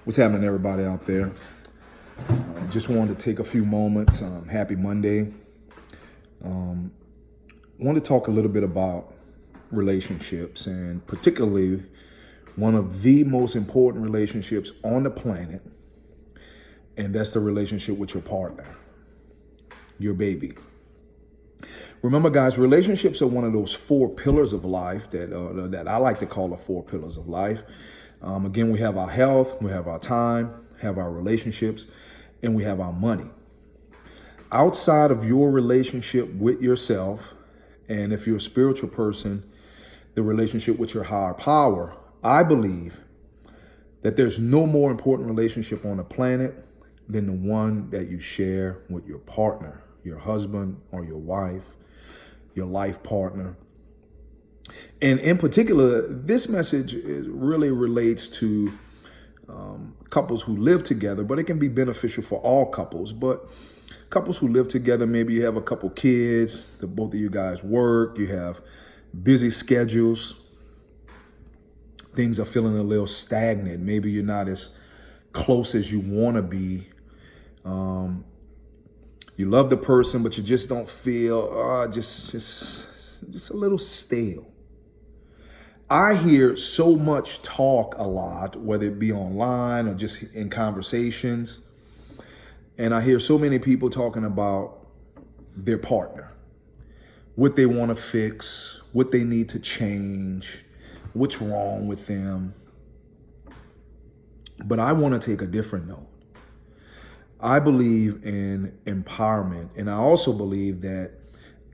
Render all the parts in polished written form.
What's happening, everybody out there? Just wanted to take a few moments. Happy Monday. Want to talk a little bit about relationships, and particularly one of the most important relationships on the planet, and that's the relationship with your partner, your baby. Remember, guys, relationships are one of those four pillars of life that I like to call the four pillars of life. Again, we have our health, we have our time, have our relationships, and we have our money. Outside of your relationship with yourself, and if you're a spiritual person, the relationship with your higher power, I believe that there's no more important relationship on the planet than the one that you share with your partner, your husband or your wife, your life partner. And in particular, this message really relates to couples who live together, but it can be beneficial for all couples. But couples who live together, maybe you have a couple kids, both of you guys work, you have busy schedules, things are feeling a little stagnant. Maybe you're not as close as you want to be. You love the person, but you just don't feel just a little stale. I hear so much talk a lot, whether it be online or just in conversations. And I hear so many people talking about their partner, what they want to fix, what they need to change, what's wrong with them. But I want to take a different note. I believe in empowerment, and I also believe that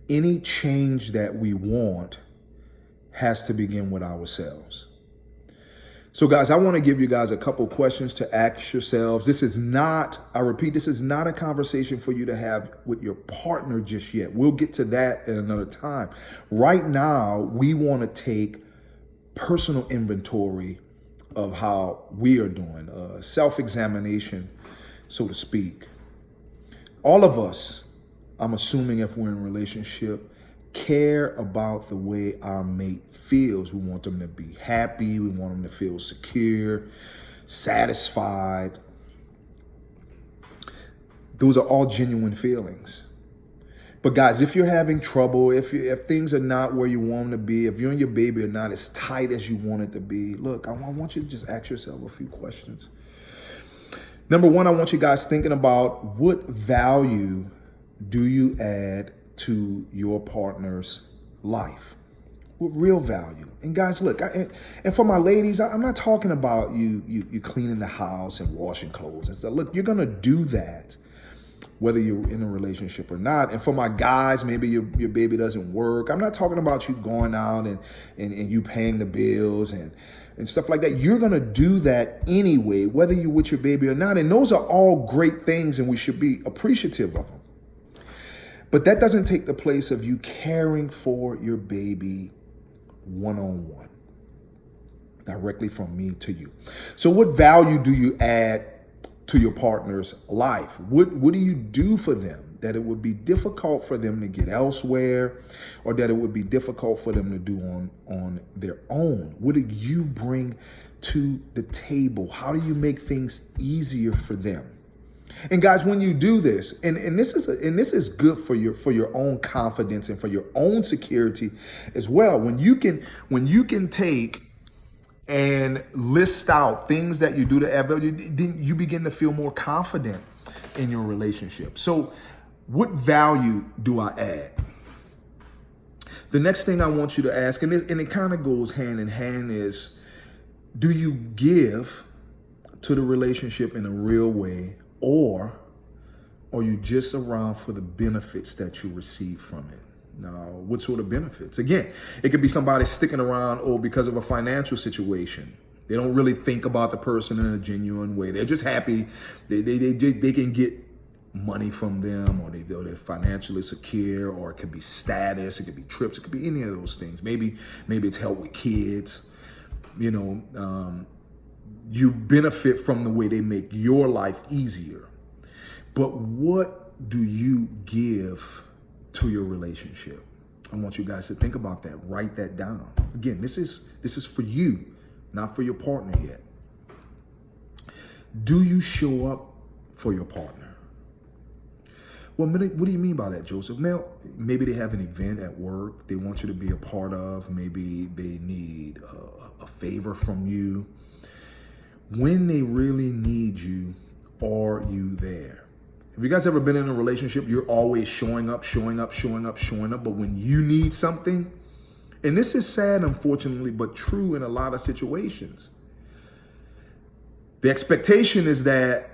any change that we want has to begin with ourselves. So guys, I want to give you guys a couple questions to ask yourselves. This is not, I repeat, this is not a conversation for you to have with your partner just yet. We'll get to that at another time. Right now, we want to take personal inventory of how we are doing, self-examination, so to speak. All of us, I'm assuming if we're in a relationship, care about the way our mate feels. We want them to be happy. We want them to feel secure, satisfied. Those are all genuine feelings. But guys, if you're having trouble, if things are not where you want them to be, if you and your baby are not as tight as you want it to be, look, I want you to just ask yourself a few questions. Number one, I want you guys thinking about what value do you add to your partner's life? With real value. And guys, look, and for my ladies, I'm not talking about you cleaning the house and washing clothes and stuff. Look, you're gonna do that whether you're in a relationship or not. And for my guys, maybe your baby doesn't work. I'm not talking about you going out and you paying the bills and stuff like that. You're gonna do that anyway, whether you're with your baby or not. And those are all great things, and we should be appreciative of them. But that doesn't take the place of you caring for your baby one-on-one, directly from me to you. So what value do you add to your partner's life? What do you do for them that it would be difficult for them to get elsewhere, or that it would be difficult for them to do on their own? What do you bring to the table? How do you make things easier for them? And guys, when you do this, and this is good for your own confidence and for your own security as well. When you can take and list out things that you do to add value, then you begin to feel more confident in your relationship. So, what value do I add? The next thing I want you to ask, and it kind of goes hand in hand, is, do you give to the relationship in a real way? Or are you just around for the benefits that you receive from it? Now, what sort of benefits? Again, it could be somebody sticking around because of a financial situation. They don't really think about the person in a genuine way. They're just happy. They can get money from them, or they're financially secure, or it could be status, it could be trips, it could be any of those things. Maybe it's help with kids. You benefit from the way they make your life easier. But what do you give to your relationship? I want you guys to think about that. Write that down. Again, this is for you, not for your partner yet. Do you show up for your partner? Well, what do you mean by that, Joseph? Now, maybe they have an event at work they want you to be a part of. Maybe they need a favor from you. When they really need you, are you there? Have you guys ever been in a relationship? You're always showing up. But when you need something, and this is sad, unfortunately, but true in a lot of situations, the expectation is that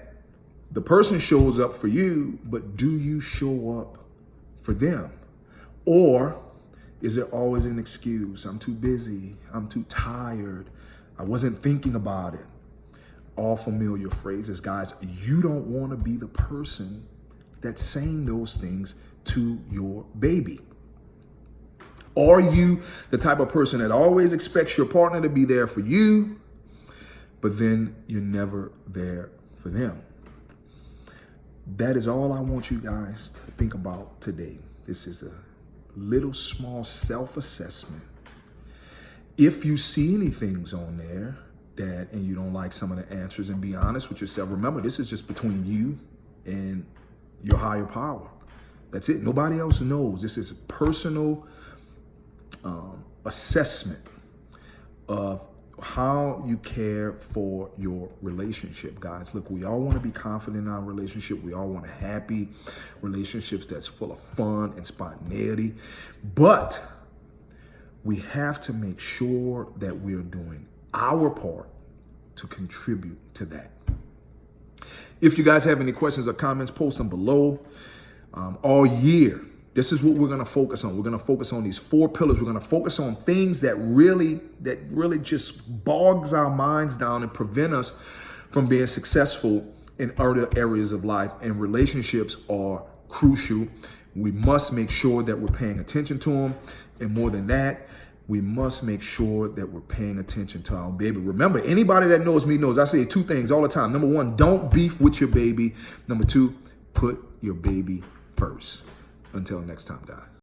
the person shows up for you, but do you show up for them? Or is there always an excuse? I'm too busy. I'm too tired. I wasn't thinking about it. All familiar phrases, guys. You don't want to be the person that's saying those things to your baby. Are you the type of person that always expects your partner to be there for you, but then you're never there for them? That is all I want you guys to think about today. This is a little small self-assessment. If you see any things on there and you don't like some of the answers, and be honest with yourself, remember, this is just between you and your higher power. That's it. Nobody else knows. This is a personal assessment of how you care for your relationship, guys. Look, we all want to be confident in our relationship. We all want happy relationships that's full of fun and spontaneity. But we have to make sure that we're doing our part to contribute to that. If you guys have any questions or comments, post them below. All year, this is what we're going to focus on. We're going to focus on these 4 pillars. We're going to focus on things that really just bogs our minds down and prevent us from being successful in other areas of life. And relationships are crucial. We must make sure that we're paying attention to them. And more than that, we must make sure that we're paying attention to our baby. Remember, anybody that knows me knows I say 2 things all the time. Number 1, don't beef with your baby. Number 2, put your baby first. Until next time, guys.